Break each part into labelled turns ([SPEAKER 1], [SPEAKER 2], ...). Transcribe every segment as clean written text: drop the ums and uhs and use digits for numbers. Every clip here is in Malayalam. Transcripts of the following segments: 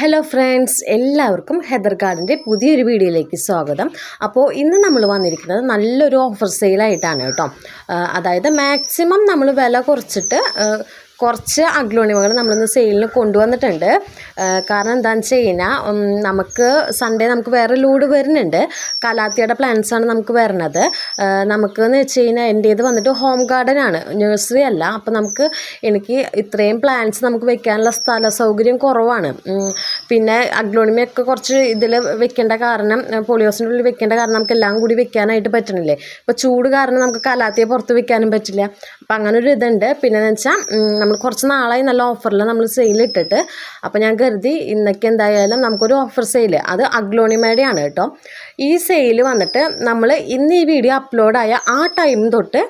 [SPEAKER 1] ഹലോ ഫ്രണ്ട്സ്, എല്ലാവർക്കും ഹെദർ ഗാർഡൻ്റെ പുതിയൊരു വീഡിയോയിലേക്ക് സ്വാഗതം. അപ്പോൾ ഇന്ന് നമ്മൾ വന്നിരിക്കുന്നത് നല്ലൊരു ഓഫർ സെയിലായിട്ടാണ് കേട്ടോ. അതായത് മാക്സിമം നമ്മൾ വില കുറച്ചിട്ട് കുറച്ച് അഗ്ലോണിമകൾ നമ്മളിന്ന് സെയിലിന് കൊണ്ടുവന്നിട്ടുണ്ട്. കാരണം എന്താണെന്ന് വെച്ച് കഴിഞ്ഞാൽ നമുക്ക് സൺഡേ നമുക്ക് വേറെ ലോഡ് വരുന്നുണ്ട്. കലാത്തിയുടെ പ്ലാന്റ്സാണ് നമുക്ക് വരുന്നത്. നമുക്കെന്ന് വെച്ച് കഴിഞ്ഞാൽ എൻ്റേത് വന്നിട്ട് ഹോം ഗാർഡനാണ്, നഴ്സറി അല്ല. അപ്പോൾ എനിക്ക് ഇത്രയും പ്ലാന്റ്സ് നമുക്ക് വെക്കാനുള്ള സ്ഥല സൗകര്യം കുറവാണ്. പിന്നെ അഗ്ലോണിമയൊക്കെ കുറച്ച് ഇതിൽ വെക്കേണ്ട കാരണം, പോളിയോസിൻ്റെ ഉള്ളിൽ വെക്കേണ്ട കാരണം നമുക്ക് എല്ലാം കൂടി വെക്കാനായിട്ട് പറ്റണില്ലേ. ഇപ്പോൾ ചൂട് കാരണം നമുക്ക് കലാത്തിയെ പുറത്ത് വെക്കാനും പറ്റില്ല. അപ്പോൾ അങ്ങനൊരു ഇതുണ്ട്. പിന്നെ എന്ന് വെച്ചാൽ നമ്മൾ കുറച്ച് നാളായി നല്ല ഓഫറിൽ നമ്മൾ സെയിലിട്ടിട്ട്, അപ്പോൾ ഞാൻ കരുതി ഇന്നൊക്കെ എന്തായാലും നമുക്കൊരു ഓഫർ സെയിൽ, അത് അഗ്ലോണിമയുടെയാണ് കേട്ടോ. ഈ സെയിൽ വന്നിട്ട് നമ്മൾ ഇന്ന് ഈ വീഡിയോ അപ്ലോഡായ ആ ടൈം തൊട്ട്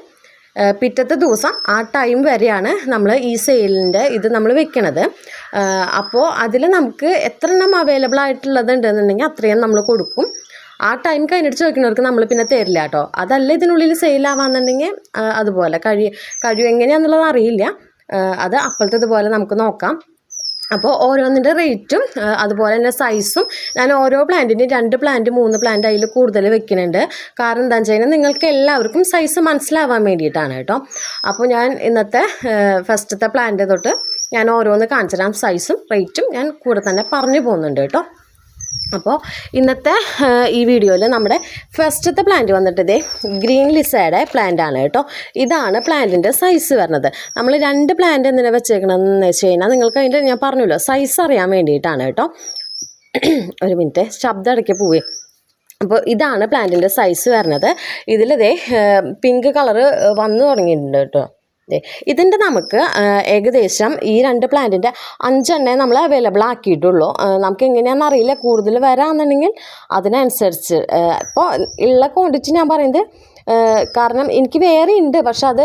[SPEAKER 1] പിറ്റത്തെ ദിവസം ആ ടൈം വരെയാണ് നമ്മൾ ഈ സെയിലിൻ്റെ ഇത് നമ്മൾ വെക്കണത്. അപ്പോൾ അതിൽ നമുക്ക് എത്ര എണ്ണം അവൈലബിൾ ആയിട്ടുള്ളതുണ്ടെന്നുണ്ടെങ്കിൽ അത്രയും നമ്മൾ കൊടുക്കും. ആ ടൈം കഴിഞ്ഞിട്ട് ചോദിക്കുന്നവർക്ക് നമ്മൾ പിന്നെ തരില്ല കേട്ടോ. അതല്ല ഇതിനുള്ളിൽ സെയിലാവാന്നുണ്ടെങ്കിൽ അതുപോലെ കഴിയും എങ്ങനെയാണെന്നുള്ളത് അറിയില്ല. അത് അപ്പോഴത്തേതുപോലെ നമുക്ക് നോക്കാം. അപ്പോൾ ഓരോന്നിൻ്റെ റേറ്റും അതുപോലെ തന്നെ സൈസും ഞാൻ ഓരോ പ്ലാന്റിൻ്റെയും 2 പ്ലാന്റ് 3 പ്ലാന്റ് അതിൽ കൂടുതൽ വെക്കുന്നുണ്ട്. കാരണം എന്താണെന്ന് വെച്ച് കഴിഞ്ഞാൽ നിങ്ങൾക്ക് എല്ലാവർക്കും സൈസ് മനസ്സിലാവാൻ വേണ്ടിയിട്ടാണ് കേട്ടോ. അപ്പോൾ ഞാൻ ഇന്നത്തെ ഫസ്റ്റത്തെ പ്ലാന്റ് തൊട്ട് ഞാൻ ഓരോന്ന് കാണിച്ചു തരാം. സൈസും റേറ്റും ഞാൻ കൂടെ തന്നെ പറഞ്ഞു പോകുന്നുണ്ട് കേട്ടോ. അപ്പോൾ ഇന്നത്തെ ഈ വീഡിയോയിൽ നമ്മുടെ ഫസ്റ്റത്തെ പ്ലാന്റ് വന്നിട്ട് ഇതേ ഗ്രീൻ ലിസയുടെ പ്ലാന്റാണ് കേട്ടോ. ഇതാണ് പ്ലാന്റിൻ്റെ സൈസ് വരുന്നത്. നമ്മൾ 2 പ്ലാന്റ് എന്തിനാണ് വെച്ചേക്കണമെന്ന് വെച്ച് കഴിഞ്ഞാൽ നിങ്ങൾക്ക് അതിൻ്റെ ഞാൻ പറഞ്ഞല്ലോ സൈസ് അറിയാൻ വേണ്ടിയിട്ടാണ് കേട്ടോ. ഒരു മിനിറ്റ്, ശബ്ദം ഇടയ്ക്ക് പോവേ. അപ്പോൾ ഇതാണ് പ്ലാന്റിൻ്റെ സൈസ് വരുന്നത്. ഇതിലിതേ പിങ്ക് കളറ് വന്നു തുടങ്ങിയിട്ടുണ്ട് കേട്ടോ. ഇതിൻ്റെ നമുക്ക് ഏകദേശം ഈ 2 പ്ലാന്റിൻ്റെ 5 എണ്ണേ നമ്മൾ അവൈലബിൾ ആക്കിയിട്ടുള്ളൂ. നമുക്ക് എങ്ങനെയാണെന്ന് അറിയില്ല, കൂടുതൽ വരാമെന്നുണ്ടെങ്കിൽ അതിനനുസരിച്ച് ഇപ്പോൾ ഉള്ള ക്വാണ്ടിറ്റി ഞാൻ പറയുന്നത്. കാരണം എനിക്ക് വേറെ ഉണ്ട്, പക്ഷെ അത്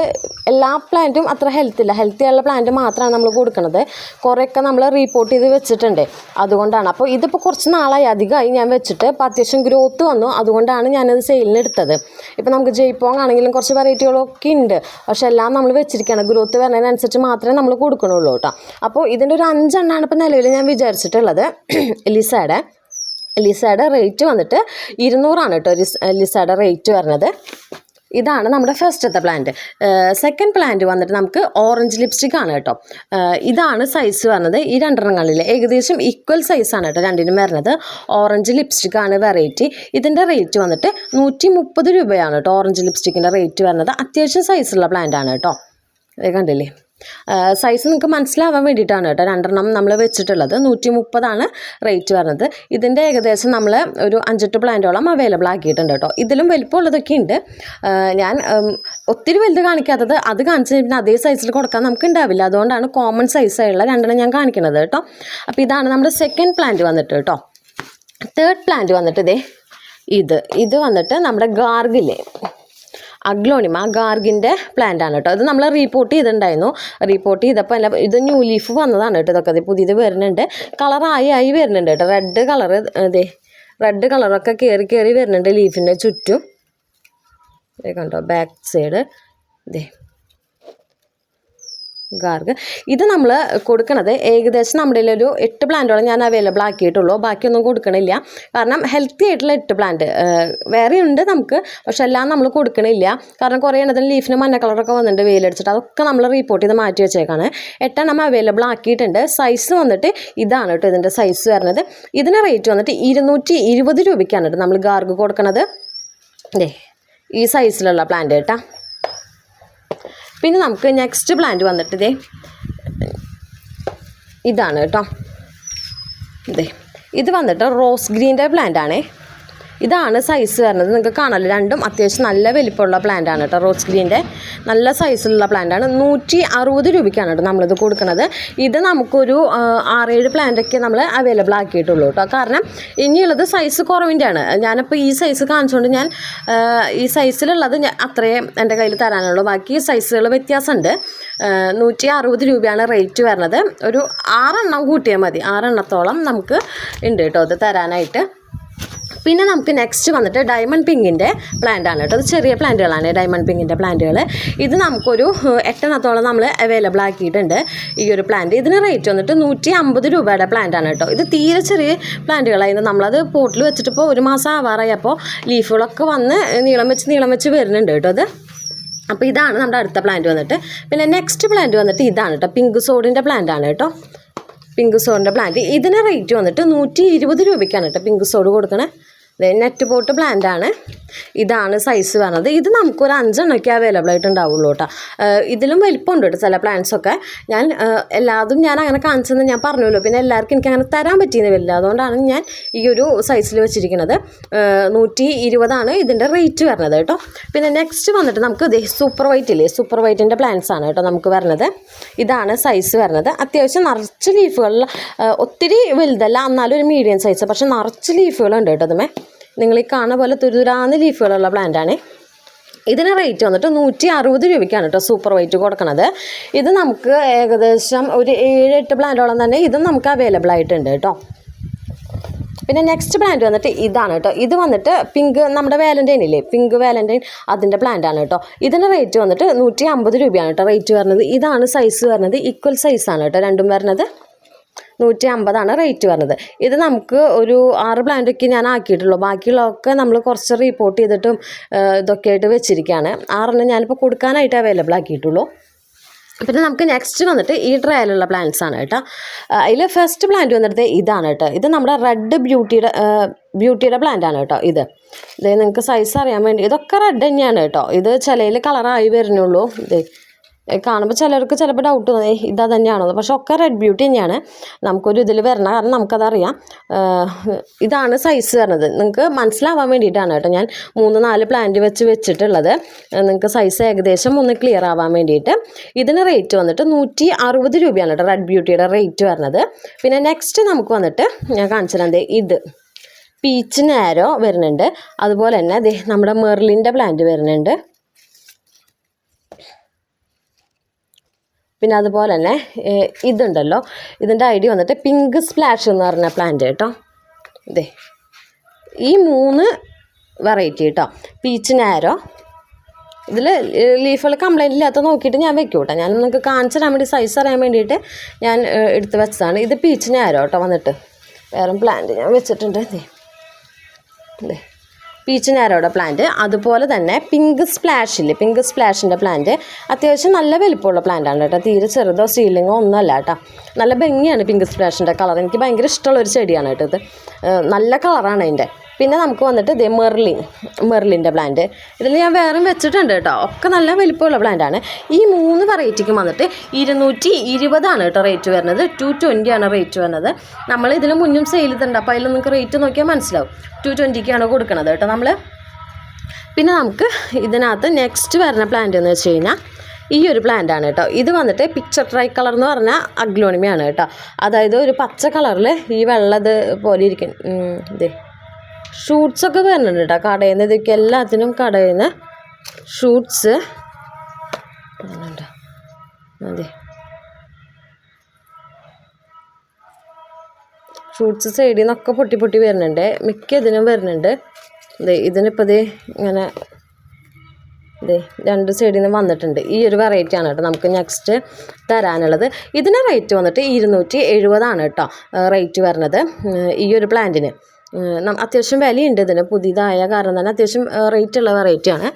[SPEAKER 1] എല്ലാ പ്ലാന്റും അത്ര ഹെൽത്തി ആയുള്ള പ്ലാന്റ് മാത്രമാണ് നമ്മൾ കൊടുക്കുന്നത്. കുറേയൊക്കെ നമ്മൾ റിപ്പോർട്ട് ചെയ്ത് വെച്ചിട്ടുണ്ട്, അതുകൊണ്ടാണ്. അപ്പോൾ ഇതിപ്പോൾ കുറച്ച് നാളായി, അധികമായി ഞാൻ വെച്ചിട്ട്. ഇപ്പോൾ അത്യാവശ്യം ഗ്രോത്ത് വന്നു, അതുകൊണ്ടാണ് ഞാനത് സെയിലിന് എടുത്തത്. ഇപ്പോൾ നമുക്ക് ജയ്പോങ് ആണെങ്കിലും കുറച്ച് വെറൈറ്റികളൊക്കെ ഉണ്ട്, പക്ഷെ എല്ലാം നമ്മൾ വെച്ചിരിക്കുകയാണ്. ഗ്രോത്ത് വരുന്നതിനനുസരിച്ച് മാത്രമേ നമ്മൾ കൊടുക്കണുള്ളൂ കേട്ടോ. അപ്പോൾ ഇതിൻ്റെ ഒരു 5 എണ്ണമാണ് ഇപ്പോൾ നിലവിൽ ഞാൻ വിചാരിച്ചിട്ടുള്ളത്. ലിസയുടെ റേറ്റ് വന്നിട്ട് 200 കേട്ടോ. ലിസയുടെ റേറ്റ് വരുന്നത്. ഇതാണ് നമ്മുടെ ഫസ്റ്റത്തെ പ്ലാന്റ്. സെക്കൻഡ് പ്ലാന്റ് വന്നിട്ട് നമുക്ക് ഓറഞ്ച് ലിപ്സ്റ്റിക് ആണ് കേട്ടോ. ഇതാണ് സൈസ് വരുന്നത്. ഈ 2 എണ്ണങ്ങളിൽ ഏകദേശം ഈക്വൽ സൈസാണ് കേട്ടോ രണ്ടിനും വരുന്നത്. ഓറഞ്ച് ലിപ്സ്റ്റിക് ആണ് വെറൈറ്റി. ഇതിൻ്റെ റേറ്റ് വന്നിട്ട് 130 രൂപയാണ് കേട്ടോ. ഓറഞ്ച് ലിപ്സ്റ്റിക്കിൻ്റെ റേറ്റ് വരുന്നത്. അത്യാവശ്യം സൈസുള്ള പ്ലാന്റ് ആണ് കേട്ടോ. കണ്ടില്ലേ, സൈസ് നിങ്ങൾക്ക് മനസ്സിലാവാൻ വേണ്ടിയിട്ടാണ് കേട്ടോ 2 എണ്ണം നമ്മൾ വെച്ചിട്ടുള്ളത്. 130 റേറ്റ് വരുന്നത്. ഇതിൻ്റെ ഏകദേശം നമ്മൾ ഒരു 5-8 പ്ലാന്റോളം അവൈലബിൾ ആക്കിയിട്ടുണ്ട് കേട്ടോ. ഇതിലും വലിപ്പമുള്ളതൊക്കെ ഉണ്ട്. ഞാൻ ഒത്തിരി വലുത് കാണിക്കാത്തത്, അത് കാണിച്ച് കഴിഞ്ഞാൽ അതേ സൈസിൽ കൊടുക്കാൻ നമുക്ക് ഉണ്ടാവില്ല. അതുകൊണ്ടാണ് കോമൺ സൈസായുള്ള 2 എണ്ണം ഞാൻ കാണിക്കുന്നത് കേട്ടോ. അപ്പോൾ ഇതാണ് നമ്മുടെ സെക്കൻഡ് പ്ലാന്റ് വന്നിട്ട് കേട്ടോ. തേർഡ് പ്ലാന്റ് വന്നിട്ട് ഇത് വന്നിട്ട് നമ്മുടെ ഗാർഗില്ലേ, അഗ്ലോണിമ ഗാർഗിൻ്റെ പ്ലാന്റ് ആണ് കേട്ടോ. ഇത് നമ്മൾ റിപ്പോർട്ട് ചെയ്തിട്ടുണ്ടായിരുന്നു. റിപ്പോർട്ട് ചെയ്തപ്പോൾ അല്ല, ഇത് ന്യൂ ലീഫ് വന്നതാണ് കേട്ടോ. ഇതൊക്കെ പുതിയത് വരുന്നുണ്ട്, കളറായി വരുന്നുണ്ട് കേട്ടോ. റെഡ് കളറൊക്കെ കയറി വരുന്നുണ്ട് ലീഫിൻ്റെ ചുറ്റും. കണ്ടോ, ബാക്ക് സൈഡ് ഗാർഗ്. ഇത് നമ്മൾ കൊടുക്കണത് ഏകദേശം നമ്മുടെ ഒരു 8 പ്ലാന്റോളം ഞാൻ അവൈലബിൾ ആക്കിയിട്ടുള്ളൂ. ബാക്കിയൊന്നും കൊടുക്കണില്ല. കാരണം ഹെൽത്തി ആയിട്ടുള്ള 8 പ്ലാന്റ് വേറെ ഉണ്ട് നമുക്ക്, പക്ഷെ എല്ലാം നമ്മൾ കൊടുക്കണില്ല. കാരണം കുറേ എണ്ണത്തിന് ലീഫിന് മഞ്ഞ കളറൊക്കെ വന്നിട്ടുണ്ട് വെയിലടിച്ചിട്ട്. അതൊക്കെ നമ്മൾ റിപ്പോർട്ട് ചെയ്ത് മാറ്റി വെച്ചേക്കാണ്. 8 എണ്ണം അവൈലബിൾ ആക്കിയിട്ടുണ്ട്. സൈസ് വന്നിട്ട് ഇതാണ് കേട്ടോ ഇതിൻ്റെ സൈസ് വരുന്നത്. ഇതിൻ്റെ റേറ്റ് വന്നിട്ട് 220 രൂപയ്ക്കാണ് കേട്ടോ നമ്മൾ ഗാർഗ് കൊടുക്കണത്. ഈ സൈസിലുള്ള പ്ലാന്റ് കേട്ടോ. പിന്നെ നമുക്ക് നെക്സ്റ്റ് പ്ലാന്റ് വന്നിട്ട് ഇതാണ് കേട്ടോ. ഇത് വന്നിട്ട് റോസ് ഗ്രീൻ്റെ പ്ലാന്റ് ആണേ. ഇതാണ് സൈസ് വരുന്നത്. നിങ്ങൾക്ക് കാണാമല്ലോ, രണ്ടും അത്യാവശ്യം നല്ല വലിപ്പമുള്ള പ്ലാന്റ് ആണ് കേട്ടോ. റോസ് ഗ്രീൻ്റെ നല്ല സൈസിലുള്ള പ്ലാന്റ് ആണ്. 160 രൂപയ്ക്കാണ് കേട്ടോ നമ്മളിത് കൊടുക്കുന്നത്. ഇത് നമുക്കൊരു 6-7 പ്ലാന്റൊക്കെ നമ്മൾ അവൈലബിൾ ആക്കിയിട്ടുള്ളൂ കേട്ടോ. കാരണം ഇനിയുള്ളത് സൈസ് കുറവിൻ്റെ ആണ്. ഞാനിപ്പോൾ ഈ സൈസ് കാണിച്ചുകൊണ്ട് ഞാൻ ഈ സൈസിലുള്ളത് അത്രയും എൻ്റെ കയ്യിൽ തരാനുള്ളൂ. ബാക്കി സൈസുകൾ വ്യത്യാസമുണ്ട്. 160 രൂപയാണ് റേറ്റ് വരുന്നത്. ഒരു 6 എണ്ണം കൂട്ടിയാൽ മതി. 6 എണ്ണത്തോളം നമുക്ക് ഉണ്ട് കേട്ടോ ഇത് തരാനായിട്ട്. പിന്നെ നമുക്ക് നെക്സ്റ്റ് വന്നിട്ട് ഡയമണ്ട് പിങ്കിൻ്റെ പ്ലാന്റ് ആണ് കേട്ടോ. അത് ചെറിയ പ്ലാന്റുകളാണ് ഡയമണ്ട് പിങ്കിൻ്റെ പ്ലാന്റുകൾ. ഇത് നമുക്കൊരു 8 നമ്മൾ അവൈലബിൾ ആക്കിയിട്ടുണ്ട് ഈ ഒരു പ്ലാന്റ്. ഇതിന് റേറ്റ് വന്നിട്ട് 150 രൂപയുടെ പ്ലാന്റ് ആണ് കേട്ടോ. ഇത് തീരെ ചെറിയ പ്ലാന്റുകളായിരുന്നു. നമ്മളത് പോട്ടിൽ വെച്ചിട്ടിപ്പോൾ 1 മാസം ആവാറായി. അപ്പോൾ ലീഫുകളൊക്കെ വന്ന് നീളം വെച്ച് വരുന്നുണ്ട് കേട്ടോ അത്. അപ്പോൾ ഇതാണ് നമ്മുടെ അടുത്ത പ്ലാന്റ് വന്നിട്ട്. പിന്നെ നെക്സ്റ്റ് പ്ലാന്റ് വന്നിട്ട് ഇതാണ് കേട്ടോ, പിങ്ക് സോഡിൻ്റെ പ്ലാന്റ് ആണ് കേട്ടോ. പിങ്ക് സോഡിൻ്റെ പ്ലാന്റ് ഇതിന് റേറ്റ് വന്നിട്ട് 120 രൂപയ്ക്കാണ് കേട്ടോ പിങ്ക് സോഡ് കൊടുക്കണേ. നെറ്റ് പോട്ട് പ്ലാന്റ് ആണ്. ഇതാണ് സൈസ് പറഞ്ഞത്. ഇത് നമുക്കൊരു 5 എണ്ണമൊക്കെ അവൈലബിൾ ആയിട്ട് ഉണ്ടാവുള്ളൂ കേട്ടോ. ഇതിലും വലിപ്പമുണ്ട് കേട്ടോ ചില പ്ലാന്റ്സൊക്കെ. ഞാൻ എല്ലാതും ഞാൻ അങ്ങനെ കാണിച്ചെന്ന് ഞാൻ പറഞ്ഞല്ലോ. പിന്നെ എല്ലാവർക്കും എനിക്ക് അങ്ങനെ തരാൻ പറ്റിയെന്ന് വരില്ല. അതുകൊണ്ടാണ് ഞാൻ ഈ ഒരു സൈസിൽ വെച്ചിരിക്കുന്നത്. 120 ഇതിൻ്റെ റേറ്റ് വരുന്നത് കേട്ടോ. പിന്നെ നെക്സ്റ്റ് വന്നിട്ട് നമുക്ക് സൂപ്പർ വൈറ്റ് ഇല്ലേ, സൂപ്പർ വൈറ്റിൻ്റെ പ്ലാന്റ്സ് ആണ് കേട്ടോ നമുക്ക് വരുന്നത്. ഇതാണ് സൈസ് വരുന്നത്. അത്യാവശ്യം നിറച്ച് ലീഫുകളിൽ, ഒത്തിരി വലുതല്ല എന്നാലും ഒരു മീഡിയം സൈസ്, പക്ഷെ നിറച്ച് ലീഫുകളുണ്ട് കേട്ടോ. അതുമേ നിങ്ങൾ ഈ കാണുന്ന പോലെ തുരുതുരാന്ന് ലീഫുകളുള്ള പ്ലാന്റാണ്. ഇതിന് റേറ്റ് വന്നിട്ട് 160 രൂപയ്ക്കാണ് കേട്ടോ സൂപ്പർ വൈറ്റ് കൊടുക്കുന്നത്. ഇത് നമുക്ക് ഏകദേശം ഒരു 7-8 പ്ലാന്റോളം തന്നെ ഇതും നമുക്ക് അവൈലബിൾ ആയിട്ടുണ്ട് കേട്ടോ. പിന്നെ നെക്സ്റ്റ് പ്ലാന്റ് വന്നിട്ട് ഇതാണ് കേട്ടോ. ഇത് വന്നിട്ട് പിങ്ക്, നമ്മുടെ വാലന്റൈൻ ഇല്ലേ, പിങ്ക് വാലന്റൈൻ, അതിൻ്റെ പ്ലാന്റ് ആണ് കേട്ടോ. ഇതിൻ്റെ റേറ്റ് വന്നിട്ട് 150 രൂപയാണ് കേട്ടോ റേറ്റ് വരുന്നത്. ഇതാണ് സൈസ് വരുന്നത്, ഈക്വൽ സൈസാണ് കേട്ടോ രണ്ടും വരുന്നത്. 150 റേറ്റ് വരുന്നത്. ഇത് നമുക്ക് ഒരു 6 പ്ലാന്റൊക്കെ ഞാൻ ആക്കിയിട്ടുള്ളൂ. ബാക്കിയുള്ളതൊക്കെ നമ്മൾ കുറച്ച് റിപ്പോർട്ട് ചെയ്തിട്ടും ഇതൊക്കെ ആയിട്ട് വെച്ചിരിക്കുകയാണ്. 6 ഞാനിപ്പോൾ കൊടുക്കാനായിട്ട് അവൈലബിൾ ആക്കിയിട്ടുള്ളൂ. പിന്നെ നമുക്ക് നെക്സ്റ്റ് വന്നിട്ട് ഈ ട്രയലുള്ള പ്ലാന്റ്സ് ആണ് കേട്ടോ. അതിൽ ഫസ്റ്റ് പ്ലാന്റ് വന്നിട്ട് ഇതാണ് കേട്ടോ. ഇത് നമ്മുടെ റെഡ് ബ്യൂട്ടിയുടെ പ്ലാന്റ് ആണ് കേട്ടോ. ഇത് നിങ്ങൾക്ക് സൈസ് അറിയാൻ വേണ്ടി, ഇതൊക്കെ റെഡ് തന്നെയാണ് കേട്ടോ. ഇത് ചിലയിൽ കളറായി വരുന്നുള്ളൂ. ഇത് കാണുമ്പോൾ ചിലർക്ക് ചിലപ്പോൾ ഡൗട്ട് തോന്നി ഇതാ തന്നെയാണോ, പക്ഷെ ഒക്കെ റെഡ് ബ്യൂട്ടി തന്നെയാണ്. നമുക്കൊരു ഇതിൽ വരണം, കാരണം നമുക്കതറിയാം. ഇതാണ് സൈസ് വരുന്നത്. നിങ്ങൾക്ക് മനസ്സിലാവാൻ വേണ്ടിയിട്ടാണ് കേട്ടോ ഞാൻ 3-4 പ്ലാന്റ് വെച്ചിട്ടുള്ളത്. നിങ്ങൾക്ക് സൈസ് ഏകദേശം ഒന്ന് ക്ലിയർ ആവാൻ വേണ്ടിയിട്ട്. ഇതിന് റേറ്റ് വന്നിട്ട് 160 രൂപയാണ് കേട്ടോ റെഡ് ബ്യൂട്ടിയുടെ റേറ്റ് വരുന്നത്. പിന്നെ നെക്സ്റ്റ് നമുക്ക് വന്നിട്ട് ഞാൻ കാണിച്ചിരുന്നത് ഇത് പീച്ച് നാരോ വരുന്നുണ്ട്. അതുപോലെ തന്നെ നമ്മുടെ മെർലിൻ്റെ പ്ലാന്റ് വരുന്നുണ്ട്. പിന്നെ അതുപോലെ തന്നെ ഇതുണ്ടല്ലോ, ഇതിൻ്റെ ഐഡിയ വന്നിട്ട് പിങ്ക് സ്പ്ലാഷ് എന്ന് പറഞ്ഞ പ്ലാന്റ് കേട്ടോ. ഈ 3 വെറൈറ്റി കേട്ടോ. പീച്ച് നാരോ, ഇതിൽ ലീഫുകൾ കംപ്ലൈൻറ്റ് ഇല്ലാത്ത നോക്കിയിട്ട് ഞാൻ വെക്കും കേട്ടോ. ഞാൻ നിങ്ങൾക്ക് കാണിച്ചു തരാൻ വേണ്ടി, സൈസ് അറിയാൻ വേണ്ടിയിട്ട് ഞാൻ എടുത്ത് വെച്ചതാണ്. ഇത് പീച്ച് നാരോ കേട്ടോ വന്നിട്ട്. വേറെ പ്ലാന്റ് ഞാൻ വെച്ചിട്ടുണ്ട്. പീച്ച് നാരോയുടെ പ്ലാന്റ്. അതുപോലെ തന്നെ പിങ്ക് സ്പ്ലാഷില്ലേ, പിങ്ക് സ്പ്ലാഷിൻ്റെ പ്ലാന്റ് അത്യാവശ്യം നല്ല വലിപ്പമുള്ള പ്ലാന്റാണ് കേട്ടോ. തീരെ ചെറുതോ സീലിങ്ങോ ഒന്നുമല്ല കേട്ടോ. നല്ല ഭംഗിയാണ് പിങ്ക് സ്പ്ലാഷിൻ്റെ കളർ. എനിക്ക് ഭയങ്കര ഇഷ്ടമുള്ളൊരു ചെടിയാണ് കേട്ടോ ഇത്. നല്ല കളറാണ് അതിൻ്റെ. പിന്നെ നമുക്ക് വന്നിട്ട് മെർലിൻ്റെ പ്ലാന്റ്. ഇതിൽ ഞാൻ വേറെ വെച്ചിട്ടുണ്ട് കേട്ടോ. ഒക്കെ നല്ല വലിപ്പമുള്ള പ്ലാന്റാണ്. ഈ 3 വെറൈറ്റിക്കും വന്നിട്ട് 220 കേട്ടോ റേറ്റ് വരുന്നത്. 220 റേറ്റ് വരുന്നത്. നമ്മൾ ഇതിന് മുന്നും സെയിൽ ചെയ്തിട്ടുണ്ട്. അപ്പോൾ അതിൽ നിങ്ങൾക്ക് റേറ്റ് നോക്കിയാൽ മനസ്സിലാവും. 220 കൊടുക്കുന്നത് കേട്ടോ നമ്മൾ. പിന്നെ നമുക്ക് ഇതിനകത്ത് നെക്സ്റ്റ് വരുന്ന പ്ലാന്റ് എന്ന് വെച്ച് കഴിഞ്ഞാൽ ഈ ഒരു പ്ലാന്റ് ആണ് കേട്ടോ. ഇത് വന്നിട്ട് പിക്ചർ ട്രൈ കളർ എന്ന് പറഞ്ഞാൽ അഗ്ലോണിമയാണ് കേട്ടോ. അതായത് ഒരു പച്ച കളറിൽ ഈ വെള്ളത് പോലെ ഇരിക്കും. ഷൂട്ട്സൊക്കെ വരുന്നുണ്ട് കേട്ടോ കടയിൽ നിന്ന്. ഇതൊക്കെ എല്ലാത്തിനും കടയിൽ നിന്ന് ഷൂട്ട്സ് അതെ, ഷൂട്ട്സ് സൈഡിൽ നിന്നൊക്കെ പൊട്ടി വരുന്നുണ്ട്. മിക്ക ഇതിനും വരുന്നുണ്ട്. ഇതിനിപ്പോൾ ഇങ്ങനെ 2 സൈഡിൽ നിന്ന് വന്നിട്ടുണ്ട്. ഈ ഒരു വെറൈറ്റിയാണ് കേട്ടോ നമുക്ക് നെക്സ്റ്റ് തരാനുള്ളത്. ഇതിന് റേറ്റ് വന്നിട്ട് 270 കേട്ടോ റേറ്റ് വരുന്നത് ഈ ഒരു പ്ലാന്റിന്. അത്യാവശ്യം വിലയുണ്ട് ഇതിന്. പുതിയതായ കാരണം തന്നെ അത്യാവശ്യം റേറ്റുള്ള വെറൈറ്റിയാണ്.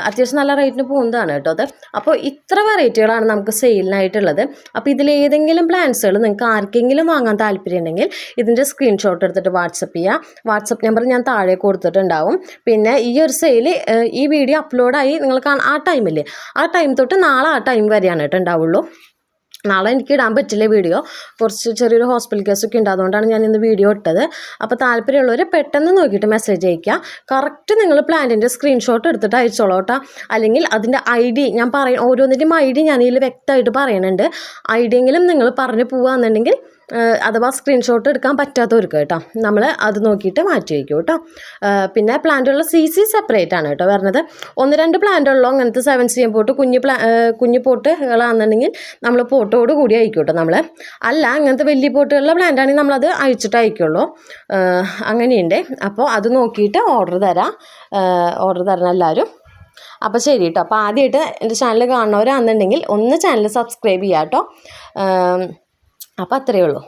[SPEAKER 1] അത്യാവശ്യം നല്ല റേറ്റിന് പോകുന്നതാണ് കേട്ടോ അത്. അപ്പോൾ ഇത്ര വെറൈറ്റികളാണ് നമുക്ക് സെയിലിനായിട്ടുള്ളത്. അപ്പോൾ ഇതിലേതെങ്കിലും പ്ലാന്റ്സുകൾ നിങ്ങൾക്ക് ആർക്കെങ്കിലും വാങ്ങാൻ താല്പര്യം ഉണ്ടെങ്കിൽ ഇതിൻ്റെ സ്ക്രീൻഷോട്ട് എടുത്തിട്ട് വാട്സപ്പ് ചെയ്യുക. വാട്സപ്പ് നമ്പർ ഞാൻ താഴെ കൊടുത്തിട്ടുണ്ടാവും. പിന്നെ ഈ ഒരു സെയിൽ ഈ വീഡിയോ അപ്ലോഡായി നിങ്ങൾ ആ ടൈമില്ലേ, ആ ടൈം തൊട്ട് നാളെ ആ ടൈം വരെയാണ് കേട്ടോ ഉണ്ടാവുള്ളൂ. നാളെ എനിക്ക് ഇടാൻ പറ്റില്ല വീഡിയോ. കുറച്ച് ചെറിയൊരു ഹോസ്പിറ്റൽ കേസൊക്കെ ഉണ്ട്. അതുകൊണ്ടാണ് ഞാൻ ഇന്ന് വീഡിയോ ഇട്ടത്. അപ്പോൾ താല്പര്യമുള്ളവർ പെട്ടെന്ന് നോക്കിയിട്ട് മെസ്സേജ് അയയ്ക്കുക. കറക്റ്റ് നിങ്ങൾ പ്ലാന്റിൻ്റെ സ്ക്രീൻഷോട്ട് എടുത്തിട്ട് അയച്ചോളൂ കേട്ടോ. അല്ലെങ്കിൽ അതിൻ്റെ ID ഞാൻ ഓരോന്നിൻ്റെയും ID ഞാൻ ഇതിൽ വ്യക്തമായിട്ട് പറയുന്നുണ്ട്. ID എങ്കിലും നിങ്ങൾ പറഞ്ഞു പോവുകയെന്നുണ്ടെങ്കിൽ അഥവാ സ്ക്രീൻഷോട്ട് എടുക്കാൻ പറ്റാത്തവർക്ക് കേട്ടോ നമ്മൾ അത് നോക്കിയിട്ട് മാറ്റി വയ്ക്കും കേട്ടോ. പിന്നെ പ്ലാന്റുള്ള CC സെപ്പറേറ്റ് ആണ് കേട്ടോ വരുന്നത്. 1-2 പ്ലാന്റുള്ളൂ അങ്ങനത്തെ 7CM പോട്ട് കുഞ്ഞു പോട്ടുകളാണെന്നുണ്ടെങ്കിൽ നമ്മൾ പോട്ടോട് കൂടി അയക്കും കേട്ടോ. നമ്മൾ അല്ല അങ്ങനത്തെ വലിയ പോട്ടുകളിലെ പ്ലാന്റ് ആണെങ്കിൽ നമ്മളത് അയച്ചിട്ട് അയക്കുള്ളൂ. അങ്ങനെയുണ്ട്. അപ്പോൾ അത് നോക്കിയിട്ട് ഓർഡർ തരണം എല്ലാവരും. അപ്പോൾ ശരി കേട്ടോ. അപ്പോൾ ആദ്യമായിട്ട് എൻ്റെ ചാനൽ കാണുന്നവരാണെന്നുണ്ടെങ്കിൽ ഒന്ന് ചാനൽ സബ്സ്ക്രൈബ് ചെയ്യാം കേട്ടോ. അപ്പോൾ അത്രയേ ഉള്ളൂ.